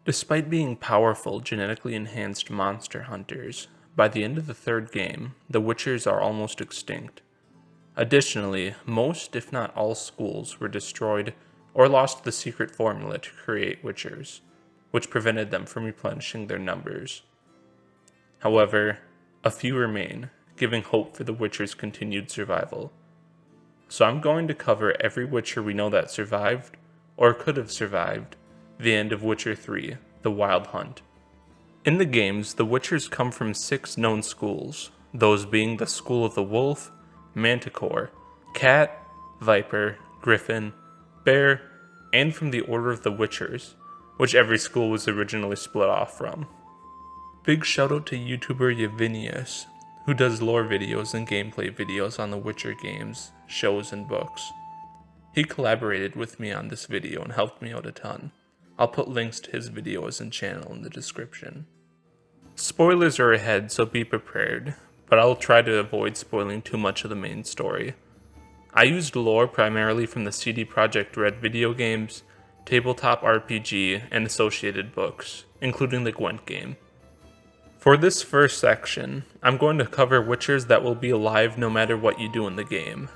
Despite being powerful, genetically enhanced monster hunters, by the end of the third game, the Witchers are almost extinct. Additionally, most, if not all, schools were destroyed or lost the secret formula to create Witchers, which prevented them from replenishing their numbers. However, a few remain, giving hope for the Witcher's continued survival. So I'm going to cover every Witcher we know that survived, or could have survived, the end of Witcher 3, The Wild Hunt. In the games, the Witchers come from 6 known schools, those being the School of the Wolf, Manticore, Cat, Viper, Griffin, Bear, and from the Order of the Witchers, which every school was originally split off from. Big shout out to YouTuber Yevinius, who does lore videos and gameplay videos on the Witcher games, shows, and books. He collaborated with me on this video and helped me out a ton. I'll put links to his videos and channel in the description. Spoilers are ahead, so be prepared, but I'll try to avoid spoiling too much of the main story. I used lore primarily from the CD Projekt Red video games, tabletop RPG, and associated books, including the Gwent game. For this first section, I'm going to cover Witchers that will be alive no matter what you do in the game.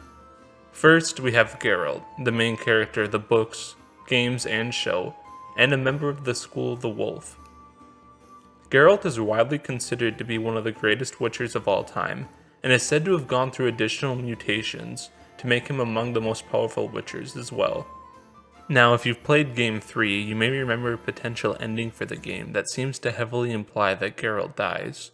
First, we have Geralt, the main character of the books, games, and show, and a member of the School of the Wolf. Geralt is widely considered to be one of the greatest Witchers of all time, and is said to have gone through additional mutations to make him among the most powerful Witchers as well. Now, if you've played Game 3, you may remember a potential ending for the game that seems to heavily imply that Geralt dies.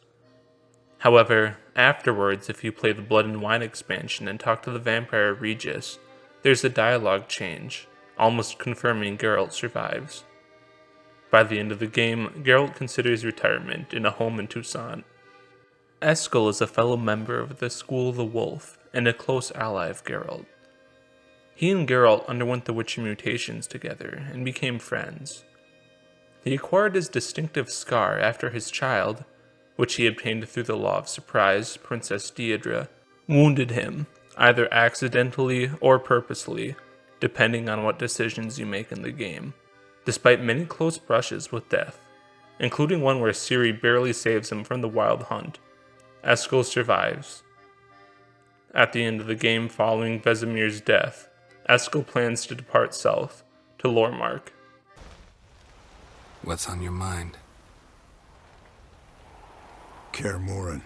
However, afterwards, if you play the Blood and Wine expansion and talk to the vampire RHYS, there's a dialogue change, almost confirming Geralt survives. By the end of the game, Geralt considers retirement in a home in Tucson. ESKEL is a fellow member of the School of the Wolf and a close ally of Geralt. He and Geralt underwent the Witcher mutations together and became friends. He acquired his distinctive scar after his child, which he obtained through the Law of Surprise, Princess Deirdre, wounded him, either accidentally or purposely, depending on what decisions you make in the game. Despite many close brushes with death, including one where Ciri barely saves him from the Wild Hunt, ESKEL survives. At the end of the game following Vesemir's death, ESKEL plans to depart south, to Lormark. What's on your mind? Kaer Morhen.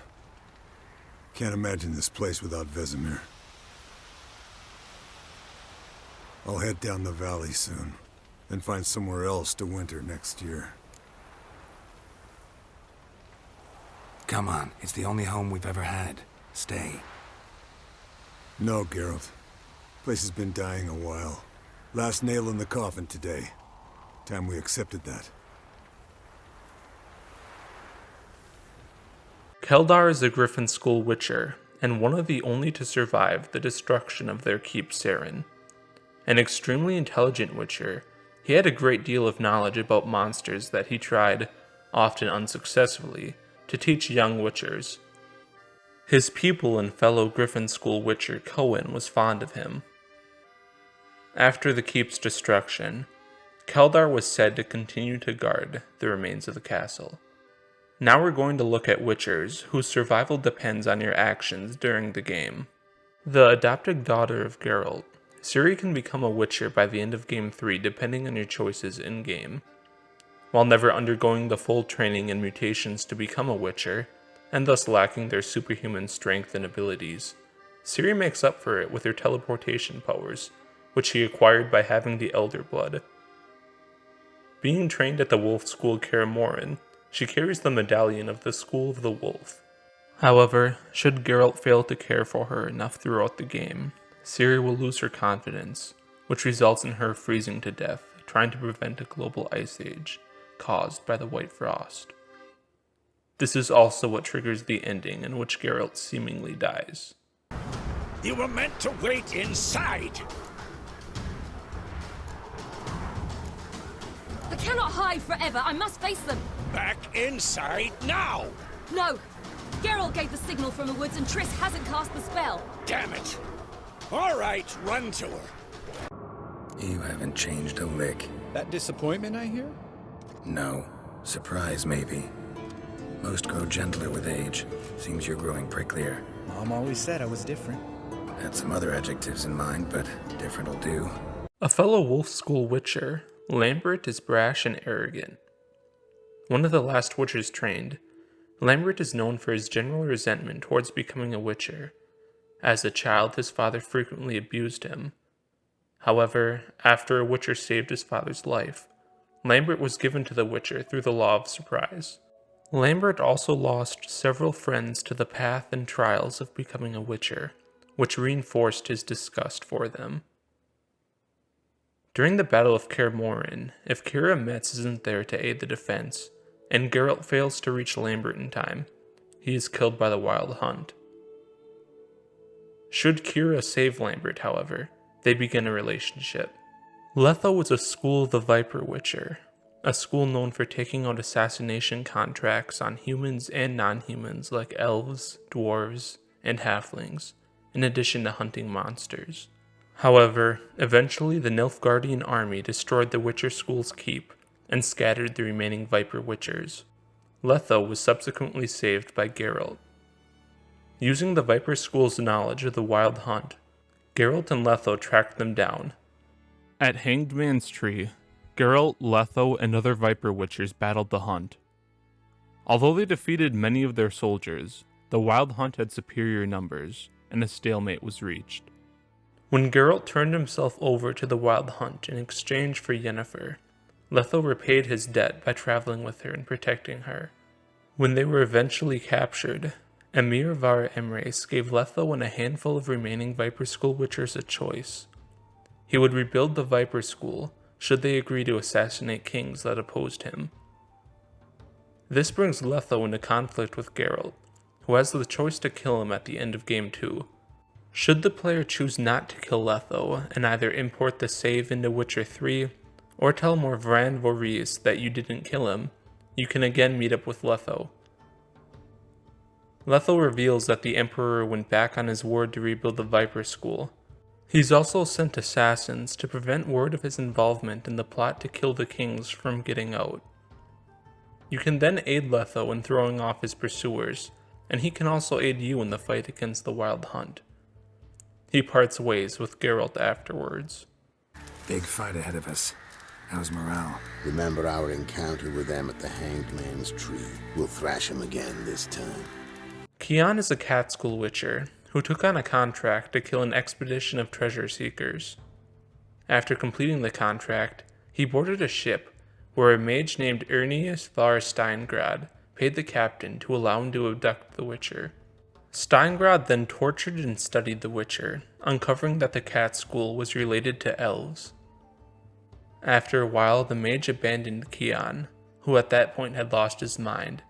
Can't imagine this place without Vesemir. I'll head down the valley soon, then find somewhere else to winter next year. Come on, it's the only home we've ever had. Stay. No, Geralt. Place has been dying a while. Last nail in the coffin today. Time we accepted that. KELDAR is a Griffin School Witcher, and one of the only to survive the destruction of their keep Seren. An extremely intelligent Witcher, he had a great deal of knowledge about monsters that he tried, often unsuccessfully, to teach young Witchers. His pupil and fellow Griffin School Witcher Cohen was fond of him. After the keep's destruction, KELDAR was said to continue to guard the remains of the castle. Now we're going to look at Witchers whose survival depends on your actions during the game. The adopted daughter of Geralt, Ciri can become a Witcher by the end of Game 3 depending on your choices in-game. While never undergoing the full training and mutations to become a Witcher, and thus lacking their superhuman strength and abilities, Ciri makes up for it with her teleportation powers, which she acquired by having the Elder Blood. Being trained at the Wolf School Kaer Morhen, she carries the medallion of the School of the Wolf. However, should Geralt fail to care for her enough throughout the game, Ciri will lose her confidence, which results in her freezing to death, trying to prevent a global ice age caused by the White Frost. This is also what triggers the ending in which Geralt seemingly dies. You were meant to wait inside! I cannot hide forever. I must face them. Back inside now! No! Geralt gave the signal from the woods and Triss hasn't cast the spell. Damn it! All right, run to her. You haven't changed a lick. That disappointment I hear? No. Surprise, maybe. Most grow gentler with age. Seems you're growing pricklier. Mom always said I was different. Had some other adjectives in mind, but different'll do. A fellow Wolf School Witcher, Lambert is brash and arrogant. One of the last Witchers trained, Lambert is known for his general resentment towards becoming a Witcher. As a child, his father frequently abused him. However, after a Witcher saved his father's life, Lambert was given to the Witcher through the law of surprise. Lambert also lost several friends to the path and trials of becoming a Witcher, which reinforced his disgust for them. During the Battle of Kaer Morhen, if Keira Metz isn't there to aid the defense, and Geralt fails to reach Lambert in time, he is killed by the Wild Hunt. Should Keira save Lambert, however, they begin a relationship. Letho was a school of the Viper Witcher, a school known for taking out assassination contracts on humans and non-humans like elves, dwarves, and halflings, in addition to hunting monsters. However, eventually the Nilfgaardian army destroyed the Witcher school's keep and scattered the remaining Viper Witchers. Letho was subsequently saved by Geralt. Using the Viper school's knowledge of the Wild Hunt, Geralt and Letho tracked them down. At Hanged Man's Tree, Geralt, Letho, and other Viper Witchers battled the Hunt. Although they defeated many of their soldiers, the Wild Hunt had superior numbers, and a stalemate was reached. When Geralt turned himself over to the Wild Hunt in exchange for Yennefer, Letho repaid his debt by traveling with her and protecting her. When they were eventually captured, Emir Var Emreis gave Letho and a handful of remaining Viper School Witchers a choice. He would rebuild the Viper School should they agree to assassinate kings that opposed him. This brings Letho into conflict with Geralt, who has the choice to kill him at the end of Game 2. Should the player choose not to kill Letho and either import the save into Witcher 3, or tell Morvran Voorhis that you didn't kill him, you can again meet up with Letho. Letho reveals that the Emperor went back on his word to rebuild the Viper School. He's also sent assassins to prevent word of his involvement in the plot to kill the kings from getting out. You can then aid Letho in throwing off his pursuers, and he can also aid you in the fight against the Wild Hunt. He parts ways with Geralt afterwards. Big fight ahead of us. How's morale? Remember our encounter with them at the Hanged Man's Tree. We'll thrash him again this time. Kian is a cat school witcher who took on a contract to kill an expedition of treasure seekers. After completing the contract, he boarded a ship where a mage named Ernius var Steingrad paid the captain to allow him to abduct the witcher. Steingrad then tortured and studied the witcher, uncovering that the cat school was related to elves. After a while, the mage abandoned Kian, who at that point had lost his mind,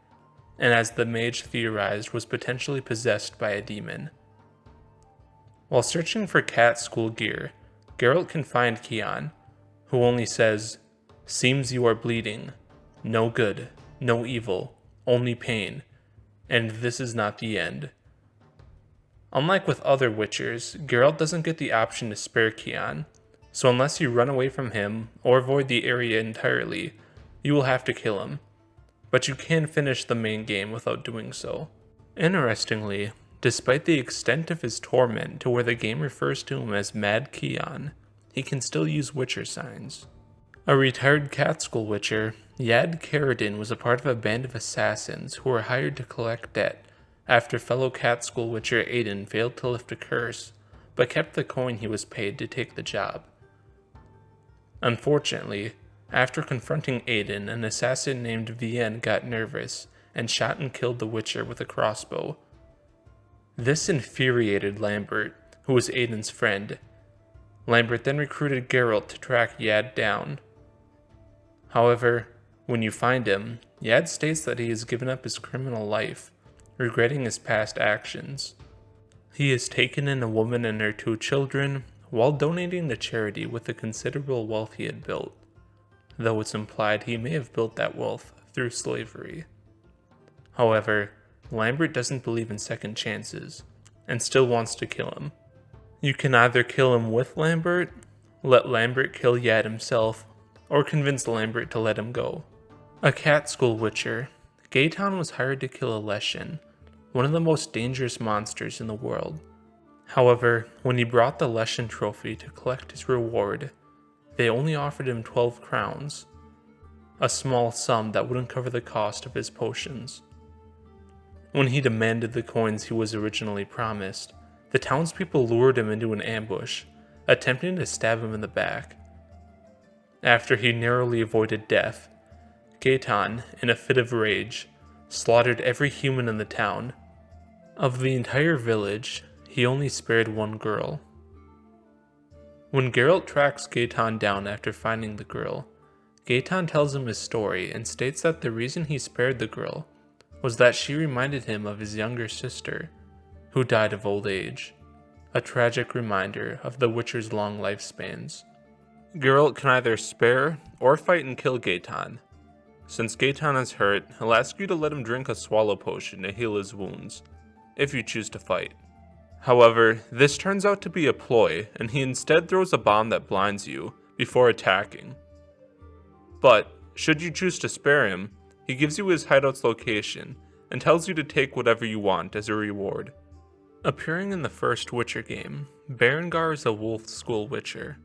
and as the mage theorized was potentially possessed by a demon. While searching for cat school gear, Geralt can find Kian, who only says, "Seems you are bleeding. No good, no evil, only pain, and this is not the end." Unlike with other witchers, Geralt doesn't get the option to spare Kian, so unless you run away from him or avoid the area entirely, you will have to kill him. But you can finish the main game without doing so. Interestingly, despite the extent of his torment to where the game refers to him as Mad Kian, he can still use witcher signs. A retired cat school witcher, Yad KARADIN was a part of a band of assassins who were hired to collect debt after fellow cat school witcher Aiden failed to lift a curse, but kept the coin he was paid to take the job. Unfortunately, after confronting Aiden, an assassin named Vienne got nervous and shot and killed the witcher with a crossbow. This infuriated Lambert, who was Aiden's friend. Lambert then recruited Geralt to track Yad down. However, when you find him, Yad states that he has given up his criminal life, regretting his past actions. He has taken in a woman and her 2 children, while donating to charity with the considerable wealth he had built, though it's implied he may have built that wealth through slavery. However, Lambert doesn't believe in second chances, and still wants to kill him. You can either kill him with Lambert, let Lambert kill Yad himself, or convince Lambert to let him go. A cat school witcher, GAETAN was hired to kill a Leshen, one of the most dangerous monsters in the world. However, when he brought the Leshen trophy to collect his reward, they only offered him 12 crowns, a small sum that wouldn't cover the cost of his potions. When he demanded the coins he was originally promised, the townspeople lured him into an ambush, attempting to stab him in the back. After he narrowly avoided death, GAETAN, in a fit of rage, slaughtered every human in the town. Of the entire village, he only spared one girl. When Geralt tracks GAETAN down after finding the girl, GAETAN tells him his story and states that the reason he spared the girl was that she reminded him of his younger sister, who died of old age, a tragic reminder of the Witcher's long lifespans. Geralt can either spare or fight and kill GAETAN. Since GAETAN is hurt, he'll ask you to let him drink a swallow potion to heal his wounds, if you choose to fight. However, this turns out to be a ploy, and he instead throws a bomb that blinds you before attacking. But, should you choose to spare him, he gives you his hideout's location and tells you to take whatever you want as a reward. Appearing in the first Witcher game, Berengar is a wolf school witcher.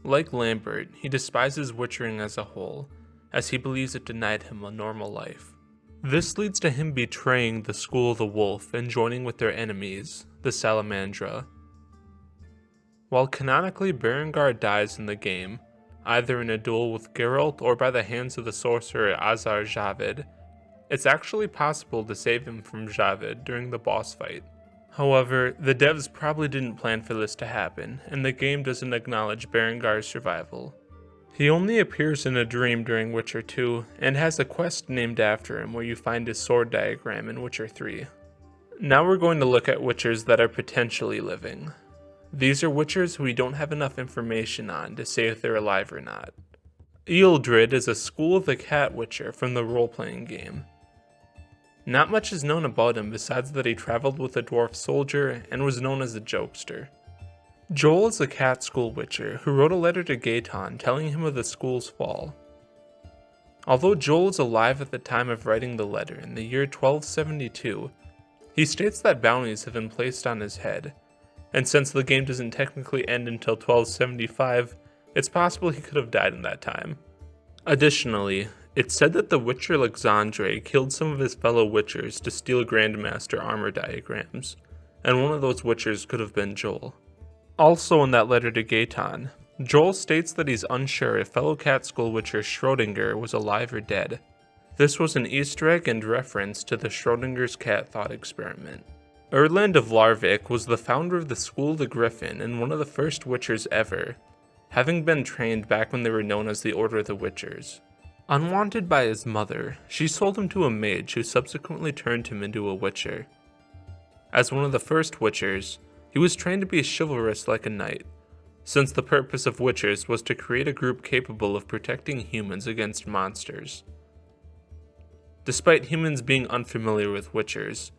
Like Lambert, he despises witchering as a whole, as he believes it denied him a normal life. This leads to him betraying the School of the Wolf and joining with their enemies, the Salamandra. While canonically Berengar dies in the game, either in a duel with Geralt or by the hands of the sorcerer Azar Javed, it's actually possible to save him from Javed during the boss fight. However, the devs probably didn't plan for this to happen, and the game doesn't acknowledge Berengar's survival. He only appears in a dream during Witcher 2, and has a quest named after him where you find his sword diagram in Witcher 3. Now we're going to look at Witchers that are potentially living. These are Witchers who we don't have enough information on to say if they're alive or not. EALDRED is a School of the Cat Witcher from the role-playing game. Not much is known about him besides that he traveled with a dwarf soldier and was known as a jokester. Joel is a cat school witcher who wrote a letter to GAETAN telling him of the school's fall. Although Joel is alive at the time of writing the letter in the year 1272, he states that bounties have been placed on his head, and since the game doesn't technically end until 1275, it's possible he could have died in that time. Additionally, it's said that the Witcher Alexandre killed some of his fellow Witchers to steal Grandmaster armor diagrams, and one of those Witchers could have been Joel. Also in that letter to GAETAN, Joel states that he's unsure if fellow cat school witcher Schrödinger was alive or dead. This was an Easter egg and reference to the Schrödinger's cat thought experiment. ERLAND of LARVIK was the founder of the School of the Griffin and one of the first Witchers ever, having been trained back when they were known as the Order of the Witchers. Unwanted by his mother, she sold him to a mage who subsequently turned him into a Witcher. As one of the first Witchers, he was trained to be chivalrous like a knight, since the purpose of Witchers was to create a group capable of protecting humans against monsters. Despite humans being unfamiliar with Witchers,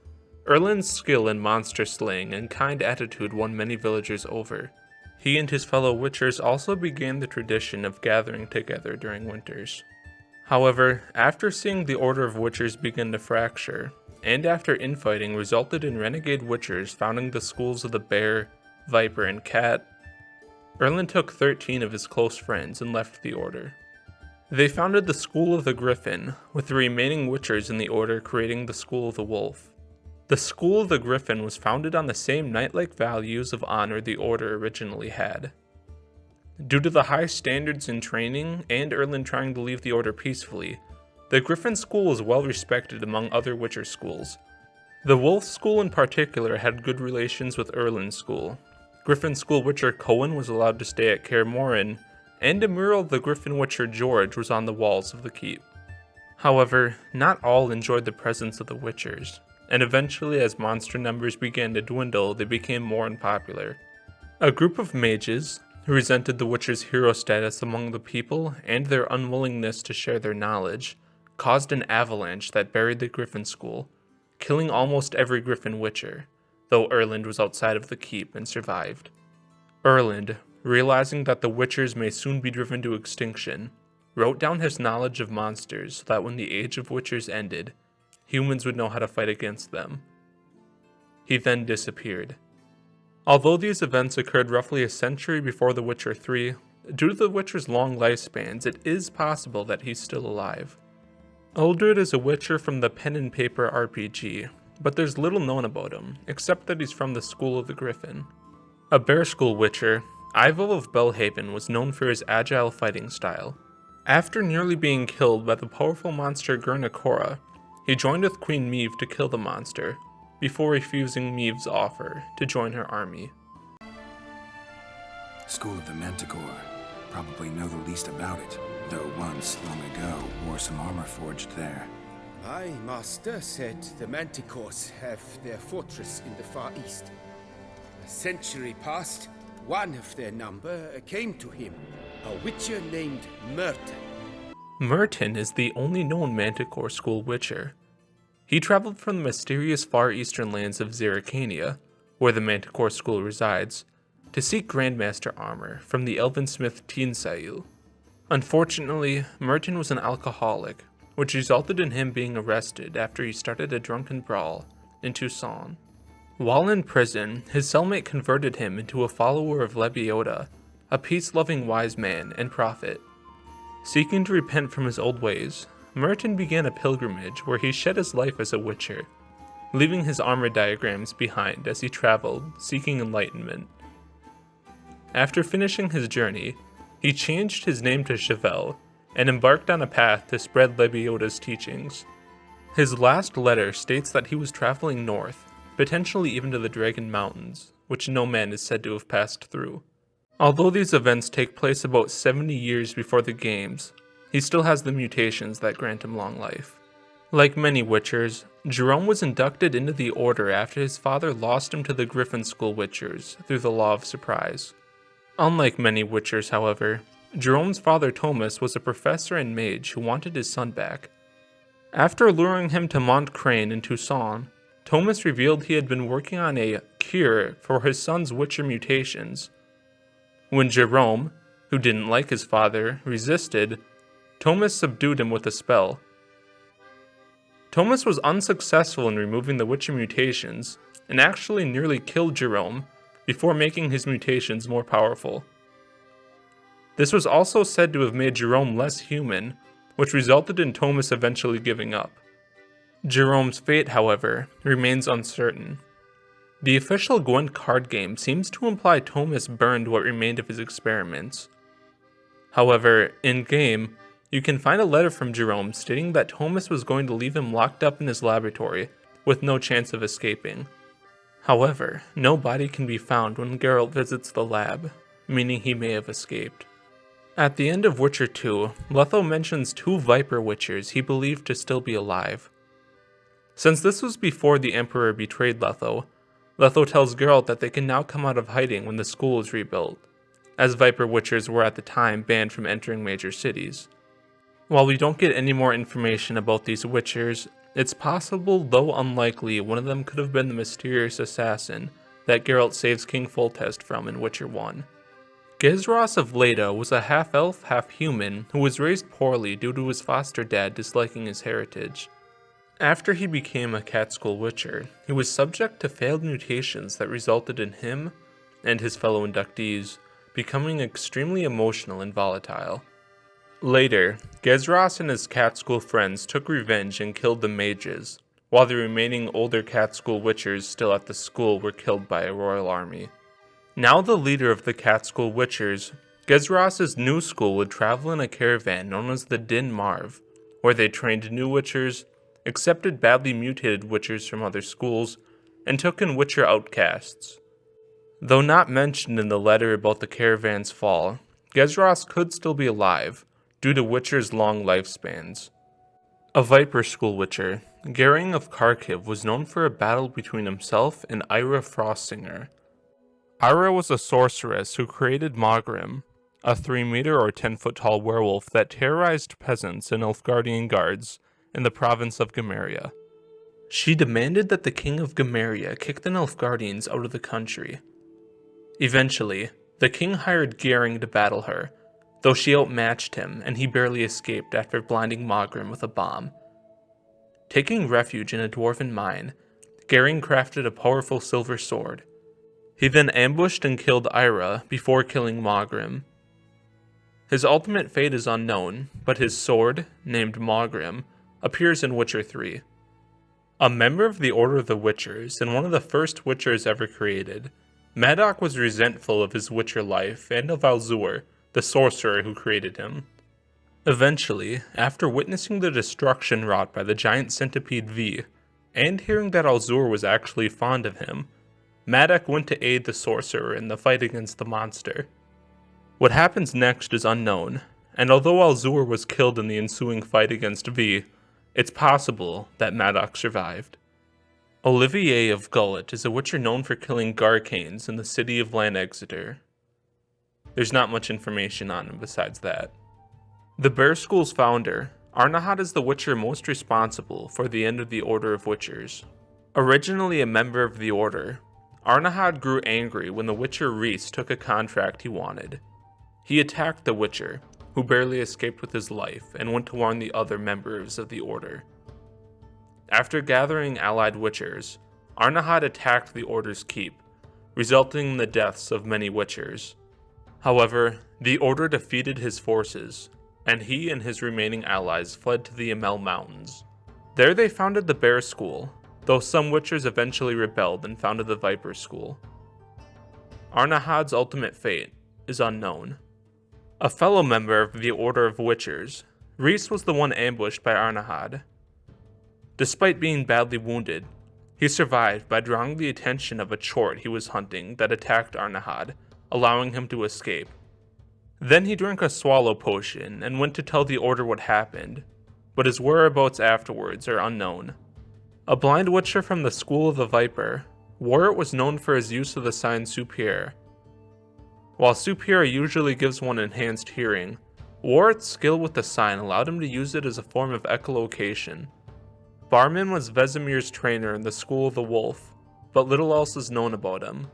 Erland's skill in monster slaying and kind attitude won many villagers over. He and his fellow Witchers also began the tradition of gathering together during winters. However, after seeing the Order of Witchers begin to fracture, and after infighting resulted in renegade Witchers founding the schools of the Bear, Viper, and Cat, Erland took 13 of his close friends and left the Order. They founded the School of the Griffin, with the remaining Witchers in the Order creating the School of the Wolf. The School of the Griffin was founded on the same knight-like values of honor the Order originally had. Due to the high standards in training, and Erland trying to leave the Order peacefully, the Griffin School was well respected among other Witcher schools. The Wolf School in particular had good relations with Erland's school. Griffin School Witcher Cohen was allowed to stay at Kaer Morhen, and a mural of the Griffin Witcher George was on the walls of the keep. However, not all enjoyed the presence of the Witchers, and eventually as monster numbers began to dwindle, they became more unpopular. A group of mages, who resented the Witcher's hero status among the people and their unwillingness to share their knowledge, caused an avalanche that buried the Griffin School, killing almost every Griffin Witcher, though Erland was outside of the keep and survived. Erland, realizing that the Witchers may soon be driven to extinction, wrote down his knowledge of monsters so that when the Age of Witchers ended, humans would know how to fight against them. He then disappeared. Although these events occurred roughly a century before The Witcher 3, due to The Witcher's long lifespans, it is possible that he's still alive. ELDRED is a Witcher from the pen and paper RPG, but there's little known about him, except that he's from the School of the Griffin. A Bear School Witcher, Ivo of BELHAVEN was known for his agile fighting style. After nearly being killed by the powerful monster Gurnikora, he joined with Queen Meve to kill the monster, before refusing Meve's offer to join her army. School of the Manticore. Probably know the least about it, though once, long ago, wore some armor forged there. My master said the Manticores have their fortress in the far east. A century past, one of their number came to him, a witcher named Merton. Merton is the only known Manticore School Witcher. He traveled from the mysterious far eastern lands of Zerrikania, where the Manticore School resides, to seek Grandmaster armor from the elven smith Tinsail. Unfortunately, Merton was an alcoholic, which resulted in him being arrested after he started a drunken brawl in Toussaint. While in prison, his cellmate converted him into a follower of Lebioda, a peace-loving wise man and prophet. Seeking to repent from his old ways, Merton began a pilgrimage where he shed his life as a witcher, leaving his armor diagrams behind as he traveled, seeking enlightenment. After finishing his journey, he changed his name to Chevelle and embarked on a path to spread Lebioda's teachings. His last letter states that he was traveling north, potentially even to the Dragon Mountains, which no man is said to have passed through. Although these events take place about 70 years before the games, he still has the mutations that grant him long life. Like many Witchers, Jerome was inducted into the Order after his father lost him to the Griffin School Witchers through the Law of Surprise. Unlike many Witchers, however, Jerome's father Thomas was a professor and mage who wanted his son back. After luring him to Mont Crane in Toussaint, Thomas revealed he had been working on a cure for his son's Witcher mutations. When Jerome, who didn't like his father, resisted, Thomas subdued him with a spell. Thomas was unsuccessful in removing the Witcher mutations, and actually nearly killed Jerome before making his mutations more powerful. This was also said to have made Jerome less human, which resulted in Thomas eventually giving up. Jerome's fate, however, remains uncertain. The official Gwent card game seems to imply Thomas burned what remained of his experiments. However, in-game, you can find a letter from Jerome stating that Thomas was going to leave him locked up in his laboratory, with no chance of escaping. However, no body can be found when Geralt visits the lab, meaning he may have escaped. At the end of Witcher 2, Letho mentions 2 Viper Witchers he believed to still be alive. Since this was before the Emperor betrayed Letho, Letho tells Geralt that they can now come out of hiding when the school is rebuilt, as Viper Witchers were at the time banned from entering major cities. While we don't get any more information about these Witchers, it's possible, though unlikely, one of them could have been the mysterious assassin that Geralt saves King Foltest from in Witcher 1. GEZRAS of LEYDA was a half-elf, half-human who was raised poorly due to his foster dad disliking his heritage. After he became a Catskill Witcher, he was subject to failed mutations that resulted in him, and his fellow inductees, becoming extremely emotional and volatile. Later, GEZRAS and his Catskill friends took revenge and killed the mages, while the remaining older Catskill Witchers still at the school were killed by a royal army. Now the leader of the Catskill Witchers, GEZRAS' new school would travel in a caravan known as the Din Marv, where they trained new Witchers, accepted badly mutated Witchers from other schools, and took in Witcher outcasts. Though not mentioned in the letter about the caravan's fall, GEZRAS could still be alive, due to Witcher's long lifespans. A Viper School Witcher, GERRING of KHARKIV was known for a battle between himself and Ira Frostsinger. Ira was a sorceress who created Mogrim, a 3-meter or 10-foot tall werewolf that terrorized peasants and Nilfgaardian guards in the province of Gamaria. She demanded that the king of Gamaria kick the Nilfgaardians out of the country. Eventually, the king hired GERRING to battle her, though she outmatched him and he barely escaped after blinding Mogrim with a bomb. Taking refuge in a dwarven mine, Gerring crafted a powerful silver sword. He then ambushed and killed Ira before killing Mogrim. His ultimate fate is unknown, but his sword, named Mogrim, appears in Witcher 3. A member of the Order of the Witchers and one of the first Witchers ever created, Madoc was resentful of his Witcher life and of Alzur, the sorcerer who created him. Eventually, after witnessing the destruction wrought by the giant centipede V, and hearing that Alzur was actually fond of him, Madoc went to aid the sorcerer in the fight against the monster. What happens next is unknown, and although Alzur was killed in the ensuing fight against V, it's possible that Madoc survived. Olivier of Gulet is a Witcher known for killing Garcanes in the city of Lanexeter. There's not much information on him besides that. The Bear School's founder, Arnaghad, is the Witcher most responsible for the end of the Order of Witchers. Originally a member of the Order, Arnaghad grew angry when the Witcher RHYS took a contract he wanted. He attacked the Witcher, who barely escaped with his life, and went to warn the other members of the Order. After gathering allied Witchers, Arnaghad attacked the Order's keep, resulting in the deaths of many Witchers. However, the Order defeated his forces, and he and his remaining allies fled to the Amel Mountains. There they founded the Bear School, though some Witchers eventually rebelled and founded the Viper School. Arnaghad's ultimate fate is unknown. A fellow member of the Order of Witchers, RHYS was the one ambushed by Arnaghad. Despite being badly wounded, he survived by drawing the attention of a chort he was hunting that attacked Arnaghad, allowing him to escape. Then he drank a swallow potion and went to tell the Order what happened, but his whereabouts afterwards are unknown. A blind Witcher from the School of the Viper, Warritt was known for his use of the sign Superior. While Superior usually gives one enhanced hearing, Warritt's skill with the sign allowed him to use it as a form of echolocation. Barmin was Vesemir's trainer in the School of the Wolf, but little else is known about him.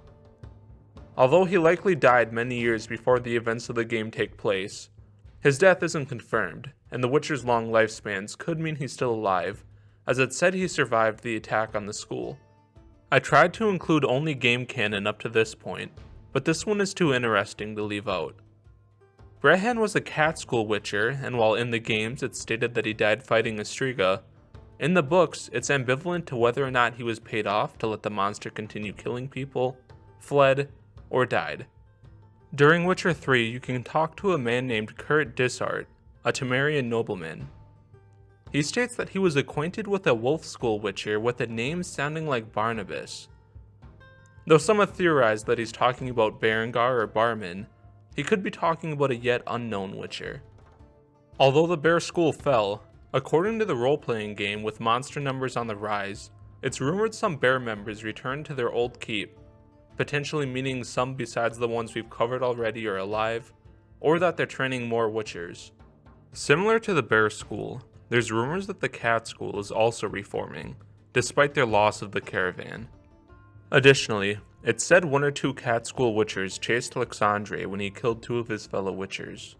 Although he likely died many years before the events of the game take place, his death isn't confirmed, and the Witcher's long lifespans could mean he's still alive, as it said he survived the attack on the school. I tried to include only game canon up to this point, but this one is too interesting to leave out. Brehen was a cat school Witcher, and while in the games it's stated that he died fighting a Striga, in the books it's ambivalent to whether or not he was paid off to let the monster continue killing people, fled, or died. During Witcher 3, you can talk to a man named Kurt Dishart, a Temerian nobleman. He states that he was acquainted with a Wolf School Witcher with a name sounding like Barnabas. Though some have theorized that he's talking about Berengar or Barmin, he could be talking about a yet unknown Witcher. Although the Bear School fell, according to the role-playing game with monster numbers on the rise, it's rumored some Bear members returned to their old keep, potentially meaning some besides the ones we've covered already are alive, or that they're training more Witchers. Similar to the Bear School, there's rumors that the Cat School is also reforming, despite their loss of the caravan. Additionally, it's said one or two Cat School Witchers chased Alexandre when he killed two of his fellow Witchers.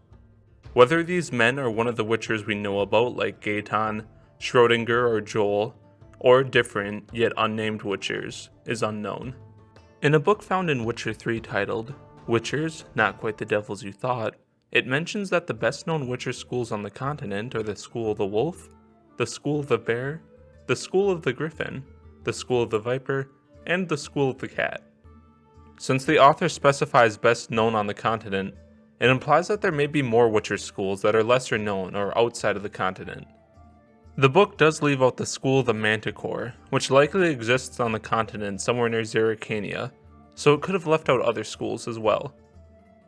Whether these men are one of the Witchers we know about like GAETAN, SCHRÖDINGER, or Joel, or different yet unnamed Witchers, is unknown. In a book found in Witcher 3 titled, Witchers, Not Quite the Devils You Thought, it mentions that the best known Witcher schools on the continent are the School of the Wolf, the School of the Bear, the School of the Griffin, the School of the Viper, and the School of the Cat. Since the author specifies best known on the continent, it implies that there may be more Witcher schools that are lesser known or outside of the continent. The book does leave out the School of the Manticore, which likely exists on the continent somewhere near Zerrikania, so it could have left out other schools as well.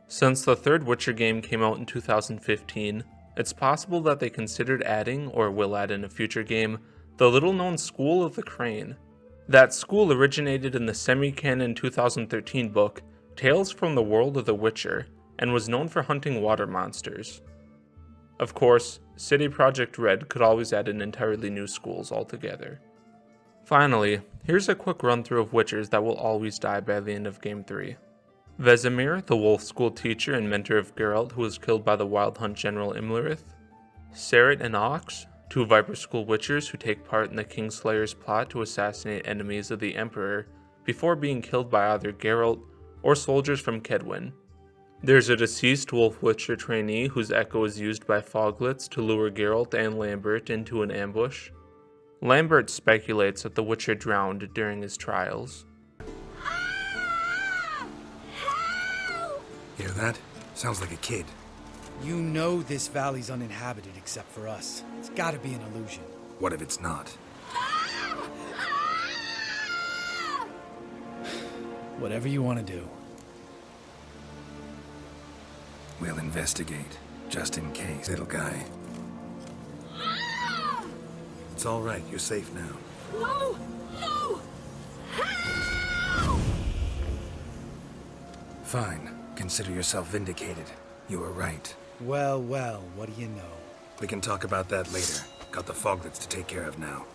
Since the third Witcher game came out in 2015, it's possible that they considered adding, or will add in a future game, the little-known School of the Crane. That school originated in the semi-canon 2013 book, Tales from the World of the Witcher, and was known for hunting water monsters. Of course, CD Projekt Red could always add in entirely new schools altogether. Finally, here's a quick run-through of Witchers that will always die by the end of Game 3. Vesemir, the Wolf School teacher and mentor of Geralt, who was killed by the Wild Hunt General Imlerith. Serret and Ox, two Viper School Witchers who take part in the Kingslayer's plot to assassinate enemies of the Emperor before being killed by either Geralt or soldiers from Kedwin. There's a deceased Wolf Witcher trainee whose echo is used by Foglets to lure Geralt and Lambert into an ambush. Lambert speculates that the Witcher drowned during his trials. Hear that? Sounds like a kid. You know this valley's uninhabited except for us. It's gotta be an illusion. What if it's not? Whatever you want to do. We'll investigate, just in case, little guy. It's all right, you're safe now. No! No! Fine. Consider yourself vindicated. You were right. Well, well, what do you know? We can talk about that later. Got the Foglets to take care of now.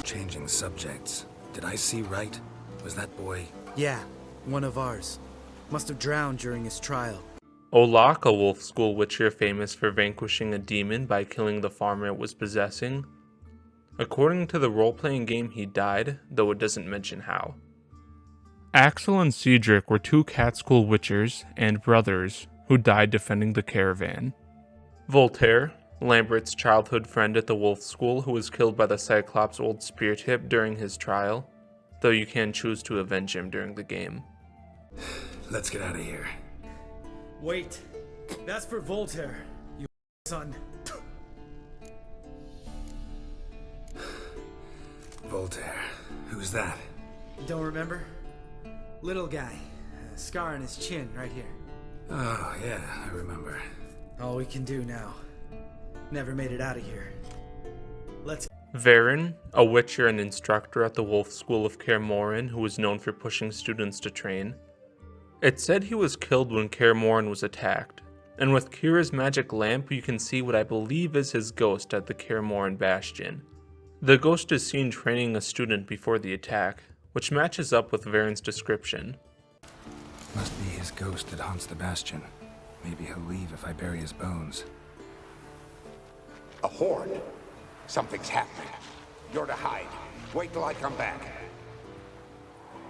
Changing subjects. Did I see right? Was that boy... Yeah, one of ours. Must have drowned during his trial. Olak, a Wolf School Witcher famous for vanquishing a demon by killing the farmer it was possessing. According to the role-playing game, he died, though it doesn't mention how. Axel and Cedric were two Cat School Witchers and brothers who died defending the caravan. Voltaire, Lambert's childhood friend at the Wolf School who was killed by the Cyclops' old spear tip during his trial, though you can choose to avenge him during the game. Let's get out of here. Wait, that's for Voltaire, you son. Voltaire. Who's that? Don't remember? Little guy. A scar on his chin right here. Oh, yeah, I remember. All we can do now. Never made it out of here. Let's... Varen, a Witcher and instructor at the Wolf School of Kaer Morhen who was known for pushing students to train. It said he was killed when Kaer Morhen was attacked, and with Kira's magic lamp you can see what I believe is his ghost at the Kaer Morhen Bastion. The ghost is seen training a student before the attack, which matches up with Varen's description. Must be his ghost that haunts the Bastion. Maybe he'll leave if I bury his bones. A horde. Something's happening. You're to hide. Wait till I come back.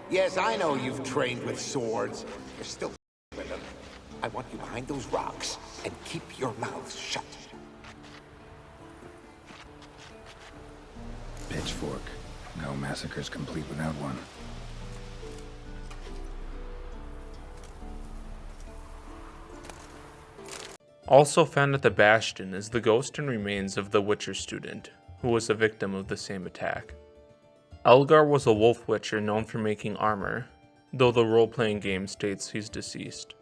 Yes, I know you've trained with swords. You're still with them. I want you behind those rocks and keep your mouth shut. Pitchfork. No massacre's complete without one. Also found at the Bastion is the ghost and remains of the Witcher student, who was a victim of the same attack. Elgar was a Wolf Witcher known for making armor, though the role-playing game states he's deceased.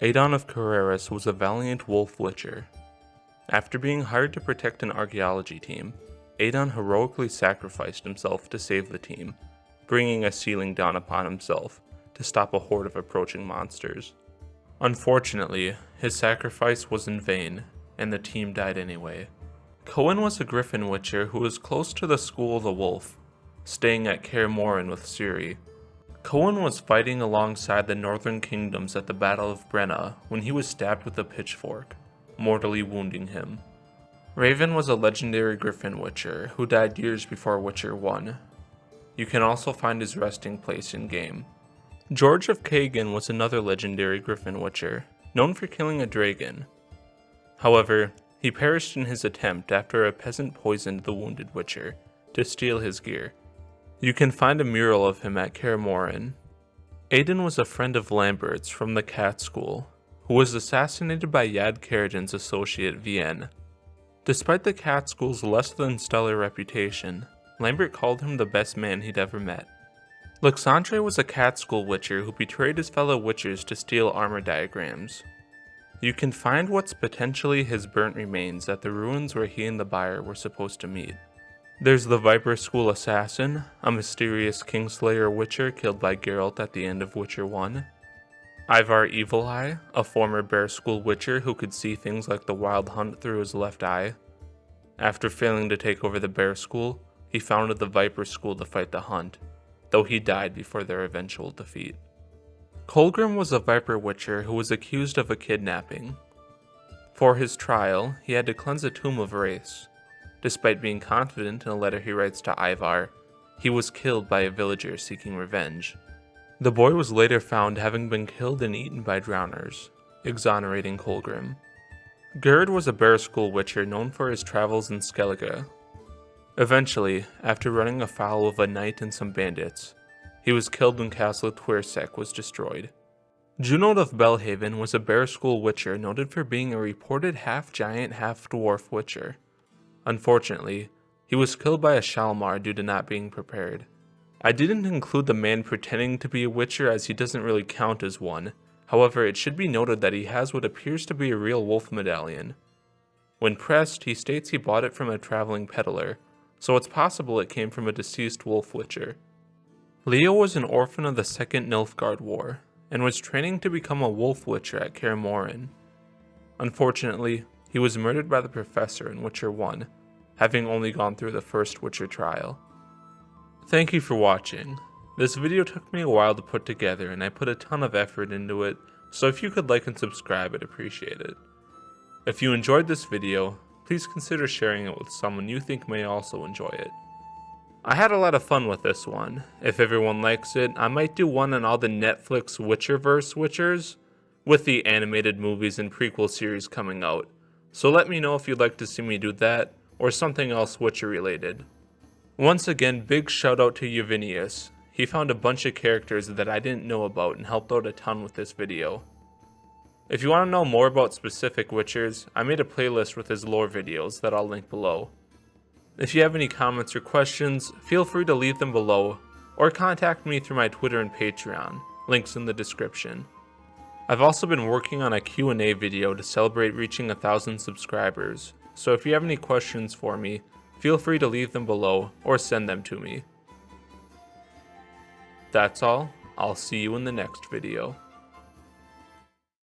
Adon of Carreras was a valiant Wolf Witcher. After being hired to protect an archaeology team, Adon heroically sacrificed himself to save the team, bringing a sealing down upon himself to stop a horde of approaching monsters. Unfortunately, his sacrifice was in vain, and the team died anyway. Cohen was a Griffin Witcher who was close to the School of the Wolf, staying at Kaer Morhen with Ciri. Cohen was fighting alongside the Northern Kingdoms at the Battle of Brenna when he was stabbed with a pitchfork, mortally wounding him. Raven was a legendary Griffin Witcher who died years before Witcher 1. You can also find his resting place in-game. George of Kagan was another legendary Griffin Witcher, known for killing a dragon. However, he perished in his attempt after a peasant poisoned the wounded Witcher to steal his gear. You can find a mural of him at Kaer Morhen. Aiden was a friend of Lambert's from the Cat School, who was assassinated by Yad Karadin's associate Vienne. Despite the Cat School's less than stellar reputation, Lambert called him the best man he'd ever met. Luxandre was a Cat School Witcher who betrayed his fellow Witchers to steal armor diagrams. You can find what's potentially his burnt remains at the ruins where he and the buyer were supposed to meet. There's the Viper School Assassin, a mysterious Kingslayer Witcher killed by Geralt at the end of Witcher 1. Ivar Evil Eye, a former Bear School Witcher who could see things like the Wild Hunt through his left eye. After failing to take over the Bear School, he founded the Viper School to fight the Hunt, though he died before their eventual defeat. Colgrim was a Viper Witcher who was accused of a kidnapping. For his trial, he had to cleanse a tomb of RHYS. Despite being confident in a letter he writes to Ivar, he was killed by a villager seeking revenge. The boy was later found having been killed and eaten by drowners, exonerating Colgrim. Gerd was a Bear School Witcher known for his travels in Skellige. Eventually, after running afoul of a knight and some bandits, he was killed when Castle Twirsek was destroyed. Junod of BELHAVEN was a Bear School Witcher noted for being a reported half-giant, half-dwarf witcher. Unfortunately, he was killed by a Shalmar due to not being prepared. I didn't include the man pretending to be a witcher as he doesn't really count as one. However, it should be noted that he has what appears to be a real wolf medallion. When pressed, he states he bought it from a traveling peddler, so it's possible it came from a deceased wolf witcher. Leo was an orphan of the Second Nilfgaard War, and was training to become a wolf witcher at Kaer Morhen. Unfortunately, he was murdered by the professor in Witcher 1, having only gone through the first Witcher trial. Thank you for watching. This video took me a while to put together and I put a ton of effort into it, so if you could like and subscribe, I'd appreciate it. If you enjoyed this video, please consider sharing it with someone you think may also enjoy it. I had a lot of fun with this one. If everyone likes it, I might do one on all the Netflix Witcherverse Witchers, with the animated movies and prequel series coming out. So let me know if you'd like to see me do that, or something else Witcher related. Once again, big shout out to Yevinius. He found a bunch of characters that I didn't know about and helped out a ton with this video. If you want to know more about specific Witchers, I made a playlist with his lore videos that I'll link below. If you have any comments or questions, feel free to leave them below, or contact me through my Twitter and Patreon, links in the description. I've also been working on a Q&A video to celebrate reaching 1,000 subscribers, so if you have any questions for me, feel free to leave them below or send them to me. That's all. I'll see you in the next video.